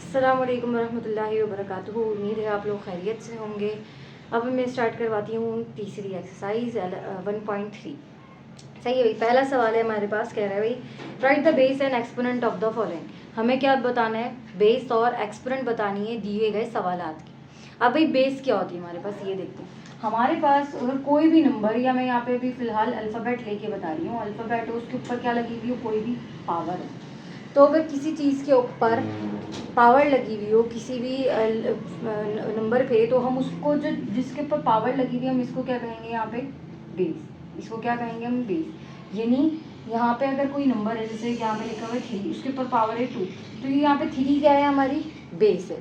अस्सलाम वालेकुम रहमतुल्लाहि व बरकातुहू। उम्मीद है आप लोग खैरियत से होंगे। अब मैं स्टार्ट करवाती हूँ तीसरी एक्सरसाइज 1.3। सही है भाई, पहला सवाल है हमारे पास, कह रहा है भाई right the base and exponent of the following. हमें क्या बताना है? बेस और एक्सपोनेंट बतानी है दिए गए सवालात की। अब भाई बेस क्या होती है हमारे पास, ये देखते हैं। हमारे पास अगर कोई भी नंबर, या मैं यहाँ पे अभी फिलहाल अल्फ़ाबेट लेके बता रही हूँ, अल्फ़ाबेट है उसके ऊपर क्या लगी हुई हो, कोई भी पावर है। तो अगर किसी चीज़ के ऊपर पावर लगी हुई हो किसी भी नंबर पे, तो हम उसको जो जिसके ऊपर पावर लगी हुई है हम इसको क्या कहेंगे यहाँ पे? बेस। इसको क्या कहेंगे हम? बेस। यानी यहाँ पे अगर कोई नंबर है, जैसे यहाँ पे लिखा हुआ है 3, उसके ऊपर पावर है 2, तो ये यहाँ पे 3 क्या है? हमारी बेस है।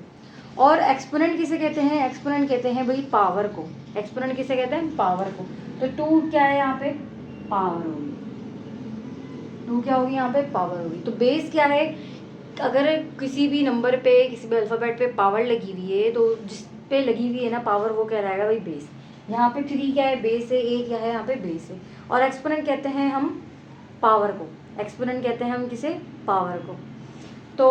और एक्सपोनेंट किसे कहते हैं? एक्सपोनेंट कहते हैं भाई पावर को। एक्सपोनेंट किसे कहते हैं? पावर को। तो 2 क्या है यहाँ पे? पावर होगी। 2 क्या होगी यहाँ पे? पावर होगी। तो बेस क्या है? अगर किसी भी नंबर पे, किसी भी अल्फ़ाबेट पे पावर लगी हुई है, तो जिस पे लगी हुई है ना पावर, वो क्या रहेगा भाई? बेस। यहाँ पे 3 क्या है? बेस है। A क्या है? यहाँ पे बेस है। और एक्सपोनेंट कहते हैं हम पावर को। एक्सपोनेंट कहते हैं हम किसे? पावर को। तो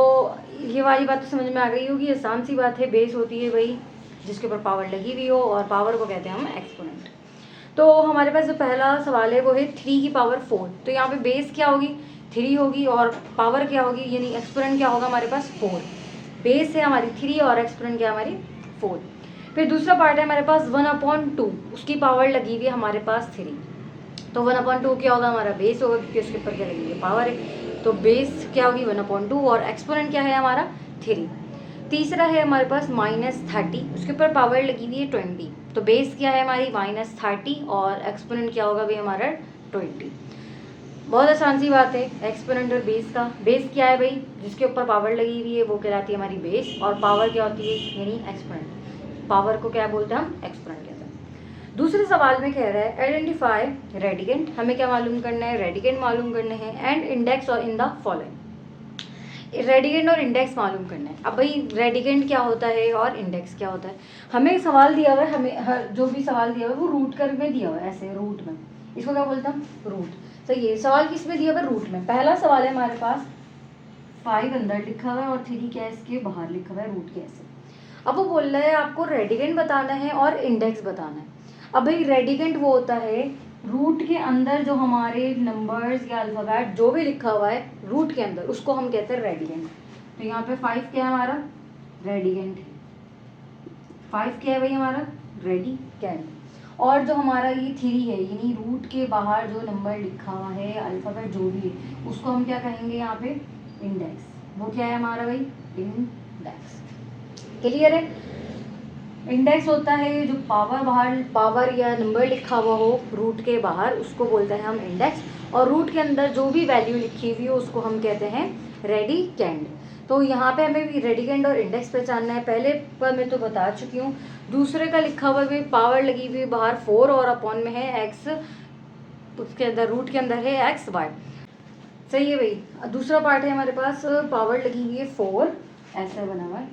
ये वाली बात तो समझ में आ गई होगी, आसान सी बात है। बेस होती है भाई जिसके ऊपर पावर लगी हुई हो, और पावर को कहते हैं हम एक्सपोनेंट। तो हमारे पास जो पहला सवाल है वो है 3 की पावर 4। तो यहाँ पे बेस क्या होगी? 3 होगी, और पावर क्या होगी, यानी एक्सपोनेंट क्या होगा हमारे पास? 4। बेस है हमारी 3 और एक्सपोनेंट क्या हमारी? 4। फिर दूसरा पार्ट है हमारे पास 1/2, उसकी पावर लगी हुई है हमारे पास 3। तो 1/2 क्या होगा? हमारा बेस होगा, क्योंकि उसके ऊपर क्या लगी हुई है? पावर है। तो बेस क्या होगी? 1/2, और एक्सपोनेंट क्या है हमारा? 3। तीसरा है हमारे पास -30, उसके ऊपर पावर लगी हुई है 20। तो बेस क्या है हमारी? -30, और एक्सपोनेंट क्या होगा भाई हमारा? 20। बहुत आसान सी बात है एक्सपोनेंट और बेस का। बेस क्या है भाई? जिसके ऊपर पावर लगी हुई है वो कहलाती है हमारी बेस, और पावर क्या होती है? यानी एक्सपोनेंट। पावर को क्या बोलते हैं हम? एक्सपोनेंट कहते हैं। दूसरे सवाल में कह रहा है आइडेंटिफाई रेडिकेंट। हमें क्या मालूम करना है? रेडिकेंट मालूम करने हैं, एंड इंडेक्स और इन द फॉलोइंग। रेडिकेंट और इंडेक्स मालूम करना है। अब भाई रेडिकेंट क्या होता है और इंडेक्स क्या होता है? हमें सवाल दिया हुआ है, हमें जो भी सवाल दिया हुआ है वो रूट कर में दिया हुआ है, ऐसे रूट में। इसको क्या बोलते हैं हम? रूट। तो ये सवाल किस में दिया हुआ है? रूट में। पहला सवाल है हमारे पास 5 अंदर लिखा हुआ है और 3 क्या है इसके बाहर लिखा हुआ है, रूट के ऐसे। अब वो बोल रहा है आपको रेडिकेंट बताना है और इंडेक्स बताना है। अब भाई रेडिकेंट वो होता है रूट के अंदर जो हमारे नंबर्स या अल्फ़ाबेट जो भी लिखा हुआ है रूट के अंदर, उसको हम कहते हैं रेडिकेंट। तो यहाँ पे 5 क्या है हमारा? रेडिकेंट। 5 क्या है भाई हमारा? रेडिकेंट। और जो हमारा ये 3 है, यानी रूट के बाहर जो नंबर लिखा हुआ है, अल्फ़ाबेट जो भी है, उसको हम क्या कहेंगे यहाँ पे? इंडेक्स। वो क्या है हमारा भाई? इंडेक्स। क्लियर है? इंडेक्स होता है जो पावर या नंबर लिखा हुआ हो रूट के बाहर, उसको बोलते हैं हम इंडेक्स। और रूट के अंदर जो भी वैल्यू लिखी हुई हो उसको हम कहते हैं रेडिकेंड। तो यहाँ पे हमें भी रेडिकेंड और इंडेक्स पहचानना है। पहले पर मैं तो बता चुकी हूँ। दूसरे का लिखा हुआ भी पावर लगी हुई बाहर 4, और अपॉन में है एक्स, उसके अंदर रूट के अंदर है एक्स वाई। सही है भाई। दूसरा पार्ट है हमारे पास पावर लगी हुई है 4, ऐसा बना हुआ है,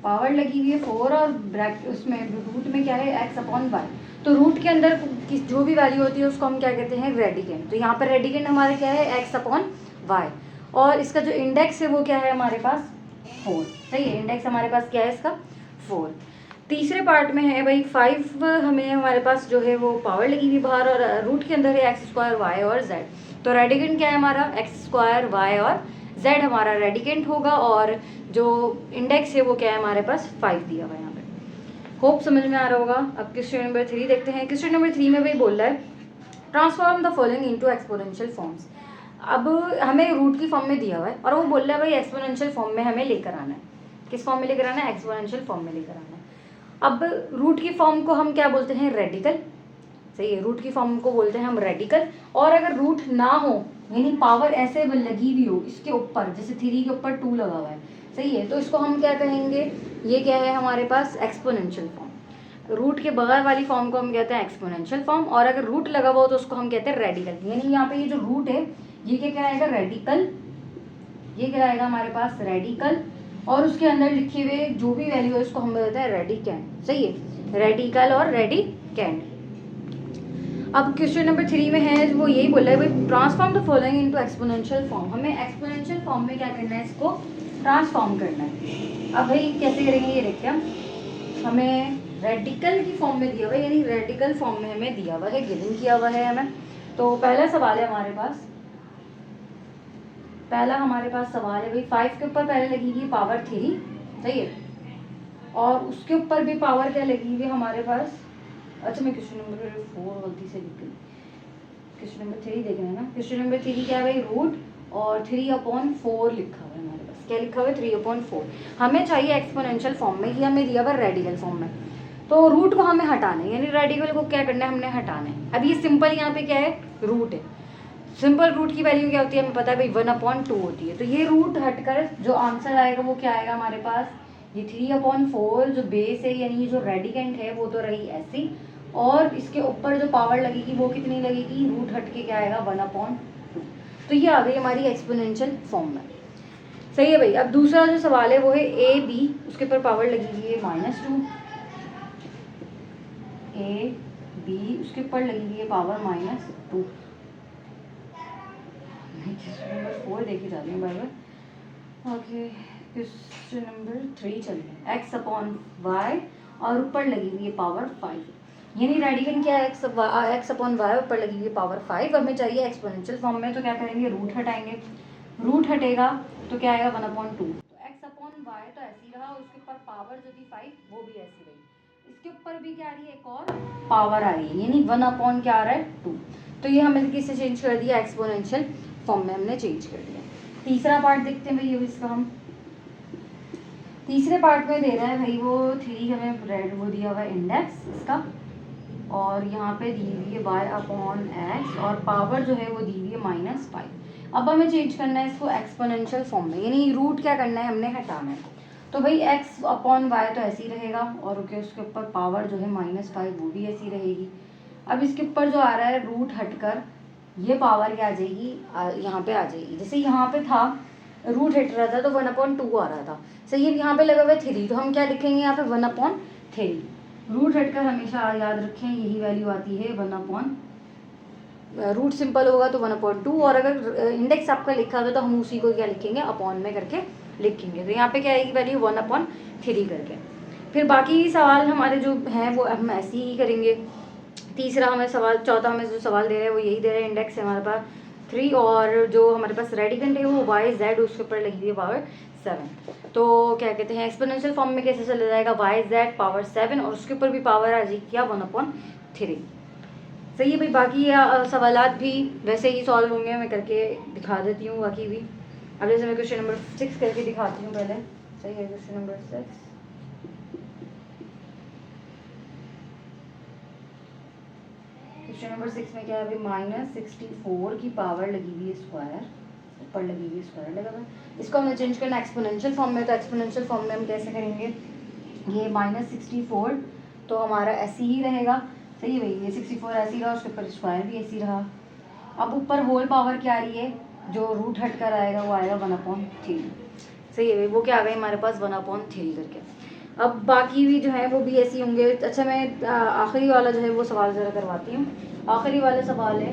पावर लगी हुई है 4, और ब्रैकेट उसमें रूट में क्या है? X upon Y. तो रूट के अंदर किस जो भी वैल्यू होती है उसको हम क्या कहते हैं? रेडिकेंट। तो यहाँ पर रेडिकेंट हमारा क्या है? X upon Y. और इसका जो इंडेक्स है वो क्या है हमारे पास? 4। सही है, इंडेक्स हमारे पास क्या है इसका? 4। तीसरे पार्ट में है भाई 5, हमें हमारे पास जो है वो पावर लगी हुई बाहर, और रूट के अंदर है एक्स स्क्वायर वाई और जेड। तो रेडिकेंट क्या है हमारा? एक्स स्क्वायर वाई और जेड हमारा रेडिकेंट होगा, और जो इंडेक्स है वो क्या है हमारे पास? 5 दिया हुआ है यहाँ पे। होप समझ में आ रहा होगा। अब क्वेश्चन नंबर 3 देखते हैं। क्वेश्चन नंबर 3 में भाई बोल रहा है transform the following into exponential forms. अब हमें रूट की फॉर्म में दिया हुआ है, और वो बोल रहा है भाई एक्सपोनेंशियल फॉर्म में हमें लेकर आना है। किस फॉर्म में लेकर आना है? एक्सपोनेंशियल फॉर्म में लेकर आना है। अब रूट की फॉर्म को हम क्या बोलते हैं? रेडिकल। सही है, रूट की फॉर्म को बोलते हैं हम रेडिकल। और अगर रूट ना हो, यानी पावर ऐसे लगी हुई हो इसके ऊपर, जैसे 3 के ऊपर 2 लगा हुआ है, सही है, तो इसको हम क्या कहेंगे? ये क्या है हमारे पास? Exponential form. रूट के बगैर वाली फॉर्म को हम कहते हैं एक्सपोनेंशियल फॉर्म, और अगर रूट लगा हुआ हो तो उसको हम कहते हैं रेडिकल। यानी यहाँ पे ये जो रूट है ये क्या आएगा? रेडिकल। ये क्या आएगा हमारे पास? रेडिकल। और उसके अंदर लिखे हुए जो भी वैल्यू है उसको हम बोलते हैं रेडिकेंड। सही है, रेडिकल और रेडिकेंड। अब क्वेश्चन नंबर 3 में है वो यही बोल रहा है भाई transform the following into exponential form. हमें एक्सपोनेंशियल फॉर्म में क्या करना है? इसको ट्रांसफॉर्म करना है। अब भाई कैसे करेंगे ये देखते हैं। हमें रेडिकल की फॉर्म में दिया हुआ है, यानी रेडिकल फॉर्म में हमें दिया हुआ है, गिवन किया हुआ है हमें। तो पहला सवाल है हमारे पास, पहला हमारे पास सवाल है भाई 5 के ऊपर पहले लगेगी पावर 3, सही है, और उसके ऊपर भी पावर क्या लगी हुई हमारे पास। अच्छा मैं क्वेश्चन नंबर 4 गलती से लिख गई, क्वेश्चन नंबर 3 देख रहे हैं ना। क्वेश्चन नंबर 3 क्या है भाई, रूट और 3/4 लिखा हुआ है हमारे पास। क्या लिखा हुआ है, 3/4। हमें चाहिए एक्सपोनेंशियल फॉर्म में, ये हमें दिया हुआ रेडिकल फॉर्म में। तो रूट को हमें हटाना है, यानी रेडिकल को क्या करना है, हमने हटाना है। अब ये सिंपल यहाँ पे क्या है, रूट है। सिंपल रूट की वैल्यू क्या होती है हमें पता है भाई, 1/2 होती है। तो ये रूट हटकर जो आंसर आएगा वो क्या आएगा हमारे पास, ये 3/4 जो बेस है, यानी जो रेडिकेंट है वो तो रही ऐसी, और इसके ऊपर जो पावर लगेगी वो कितनी लगेगी, रूट हट के क्या आएगा, 1/2। तो ये आ गई हमारी एक्सपोनेंशियल फॉर्म में, सही है भाई। अब दूसरा जो सवाल है वो है ए बी, उसके ऊपर पावर लगी हुई है -2, ए बी उसके ऊपर लगी हुई है पावर -2। नंबर 4 देखी जा रही है बार बार। ओके, क्वेश्चन नंबर 3 चलिए, x/y और ऊपर लगी हुई है पावर 5, यानी रेडिकन क्या है, x/y ऊपर लगी हुई है पावर 5। हमें चाहिए एक्सपोनेंशियल फॉर्म में, तो क्या करेंगे, रूट हटाएंगे। रूट हटेगा तो क्या आएगा, 1/2। तो x/y तो ऐसे ही रहा, उसके ऊपर पावर जो थी 5 वो भी ऐसी रही, इसके ऊपर भी क्या आ रही है, एक और पावर आ रही है, यानी 1/, क्या आ रहा है, 2। तो ये हमने किससे चेंज कर दिया, एक्सपोनेंशियल फॉर्म में हमने चेंज कर दिया। तीसरा पार्ट देखते हैं भाई, इसका हम तीसरे पार्ट में दे रहा है भाई वो 3 हमें रेड वो दिया हुआ है इंडेक्स इसका, और यहाँ पे दी हुई है y/x, और पावर जो है वो दी हुई है -5। अब हमें चेंज करना है इसको एक्सपोनेंशियल फॉर्म में, यानी रूट क्या करना है, हमने हटाना है। तो भाई x/y तो ऐसे ही रहेगा, और उसके ऊपर पावर जो है -5 वो भी ऐसी रहेगी। अब इसके ऊपर जो आ रहा है रूट हटकर ये पावर क्या आ जाएगी, यहाँ पे आ जाएगी। जैसे यहाँ पे था रूट हट रहा था तो 1/2 आ रहा था, सही है। यहाँ पे लगा हुआ है 3, तो हम क्या लिखेंगे यहाँ पे, 1/3। रूट हटकर हमेशा याद रखें यही वैल्यू आती है 1/, रूट सिंपल होगा तो 1/2, और अगर इंडेक्स आपका लिखा हुआ तो हम उसी को क्या लिखेंगे, अपॉन में करके लिखेंगे। तो यहाँ पे क्या आएगी वैल्यू, 1/3 करके। फिर बाकी सवाल हमारे जो हैं वो हम ऐसे ही करेंगे। तीसरा हमें सवाल, चौथा हमें जो सवाल दे रहा है वो यही दे रहा है, इंडेक्स है हमारे पास 3, और जो हमारे पास रेडिकेंट है वो y/z, उसके ऊपर लगी हुई है पावर 7। तो क्या कहते हैं, एक्सपोनेंशियल फॉर्म में कैसे चला जाएगा, y/z पावर 7, और उसके ऊपर भी पावर आ जाएगी क्या, 1/3, सही है भाई। बाकी सवालात भी वैसे ही सॉल्व होंगे, मैं करके दिखा देती हूँ बाकी भी। अब जैसे मैं क्वेश्चन नंबर 6 करके दिखाती हूँ पहले, सही है। क्वेश्चन नंबर 6, क्वेश्चन नंबर 6 में क्या है अभी, -64 की पावर लगी हुई है स्क्वायर, ऊपर लगी हुई है स्क्वायर लगा हुआ। इसको हमने चेंज करना एक्सपोनेंशियल फॉर्म में, तो एक्सपोनेंशियल फॉर्म में हम कैसे करेंगे, ये -64 तो हमारा ऐसे ही रहेगा, सही है भाई। ये 64 ऐसे ही रहा, उसके ऊपर स्क्वायर भी ऐसे ही रहा। अब ऊपर होल पावर क्या आ रही है, जो रूट हट कर आएगा वो आएगा 1/3, सही है भाई। वो क्या आ गई हमारे पास, 1/3 करके। अब बाकी भी जो है वो भी ऐसे ही होंगे। अच्छा मैं आखिरी वाला जो है वो सवाल ज़रा करवाती हूँ। आखिरी वाला सवाल है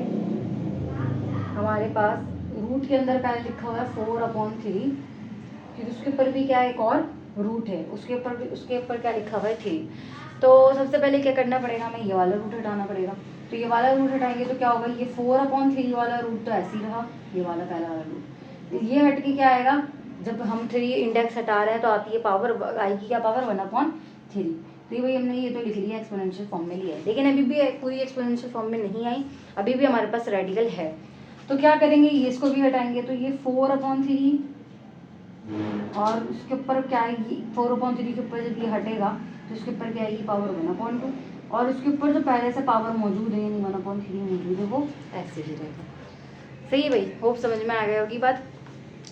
हमारे पास, रूट के अंदर पहले लिखा हुआ है 4/3, फिर उसके ऊपर भी क्या है, एक और रूट है, उसके ऊपर क्या लिखा हुआ है, 3। तो सबसे पहले क्या करना पड़ेगा, हमें ये वाला रूट हटाना पड़ेगा। तो ये वाला रूट हटाएंगे तो क्या होगा, ये 4/3 वाला रूट तो ऐसे ही रहा, ये वाला पहला वाला रूट, ये हट के क्या आएगा, जब हम 3 इंडेक्स हटा रहे हैं तो आती है पावर, आएगी क्या पावर, 1/3। तो ये भाई हमने ये तो लिख लिया, एक्सपोनेंशियल फॉर्म में लिया है, लेकिन अभी भी पूरी एक्सपोनेंशियल फॉर्म में नहीं आई, अभी भी हमारे पास रेडिकल है। तो क्या करेंगे, ये इसको भी हटाएंगे, तो ये 4/3, और उसके ऊपर क्या आएगी, 4/3 के ऊपर जब ये हटेगा तो उसके ऊपर क्या आएगी, पावर 1/2, और उसके ऊपर जो पहले से पावर मौजूद है यानी 1/3 मौजूद है वो ऐसे ही रहेगा, सही है भाई। होप समझ में आ गया होगी बात।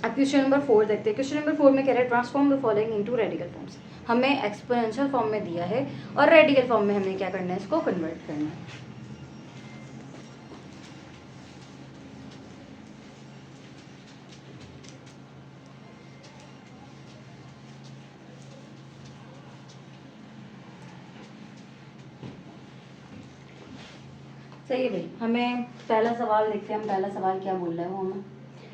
अब क्वेश्चन नंबर 4 देखते हैं। क्वेश्चन नंबर 4 में कह रहा है transform the following into radical forms. हमें एक्सपोनेंशियल फॉर्म में दिया है और रेडिकल फॉर्म में हमने क्या करना है, इसको कन्वर्ट करना है। सही है भाई। हमें पहला सवाल देखते हैं, हम पहला सवाल क्या बोल रहा है वो हमें,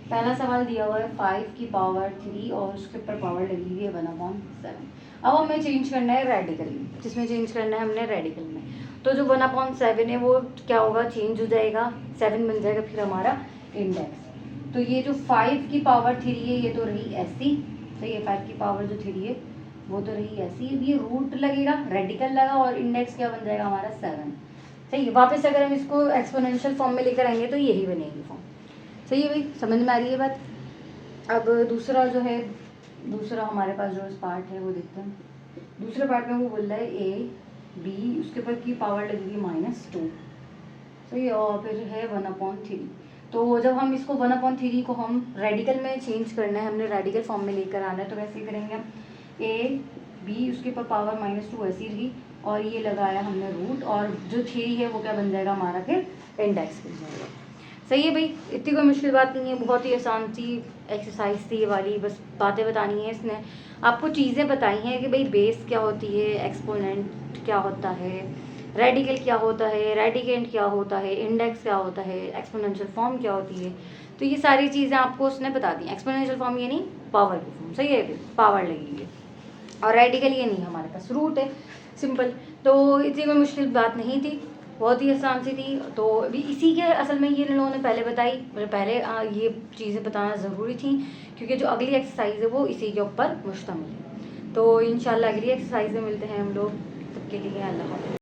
पहला सवाल दिया हुआ है 5 की पावर 3 और उसके ऊपर पावर लगी हुई है 1/7। अब हमें चेंज करना है रेडिकल में, जिसमें चेंज करना है हमने रेडिकल में। तो जो 1/7 है वो क्या होगा, चेंज हो जाएगा, 7 बन जाएगा फिर हमारा इंडेक्स। तो ये जो 5 की पावर 3 है ये तो रही ऐसी, सही है, 5 की पावर जो 3 है वो तो रही ऐसी। ये रूट लगेगा, रेडिकल लगा और इंडेक्स क्या बन जाएगा हमारा 7, सही है। वापस अगर हम इसको एक्सपोनेंशियल फॉर्म में लेकर आएंगे तो यही बनेगी फॉर्म, सही है भाई, समझ में आ रही है बात। अब दूसरा जो है, दूसरा हमारे पास जो इस पार्ट है वो देखते हैं। दूसरे पार्ट में वो बोल रहा है ए बी, उसके ऊपर की पावर लगेगी -2, सही है, और फिर है 1/3। तो जब हम इसको 1/3 को हम रेडिकल में चेंज करना है, हमने रेडिकल फॉर्म में लेकर आना है, तो कैसे करेंगे हम, ए बी उसके ऊपर पावर -2 ऐसी रही और ये लगाया हमने रूट, और जो 3 है वो क्या बन जाएगा हमारा फिर इंडेक्स बन जाएगा, सही है भाई। इतनी कोई मुश्किल बात नहीं है, बहुत ही आसान सी एक्सरसाइज थी ये वाली, बस बातें बतानी है इसने, आपको चीज़ें बताई हैं कि भाई बेस क्या होती है, एक्सपोनेंट क्या होता है, रेडिकल क्या होता है, रेडिकेंट क्या होता है, इंडेक्स क्या होता है, एक्सपोनेंशियल फॉर्म क्या होती है। तो ये सारी चीज़ें आपको उसने बता दी। एक्सपोनेंशियल फॉर्म ये नहीं, पावर की फॉर्म, सही है, पावर लगी है, और रेडिकल ये नहीं, हमारे पास रूट है, सिंपल। तो इतनी कोई मुश्किल बात नहीं थी, बहुत ही आसान सी थी। तो अभी इसी के असल में ये लोगों ने पहले बताई, मतलब पहले ये चीज़ें बताना ज़रूरी थी, क्योंकि जो अगली एक्सरसाइज है वो इसी के ऊपर मुश्तमिल है। तो इंशाल्लाह अगली एक्सरसाइज में मिलते हैं हम लोग, तब के लिए अल्लाह हाफ़िज़।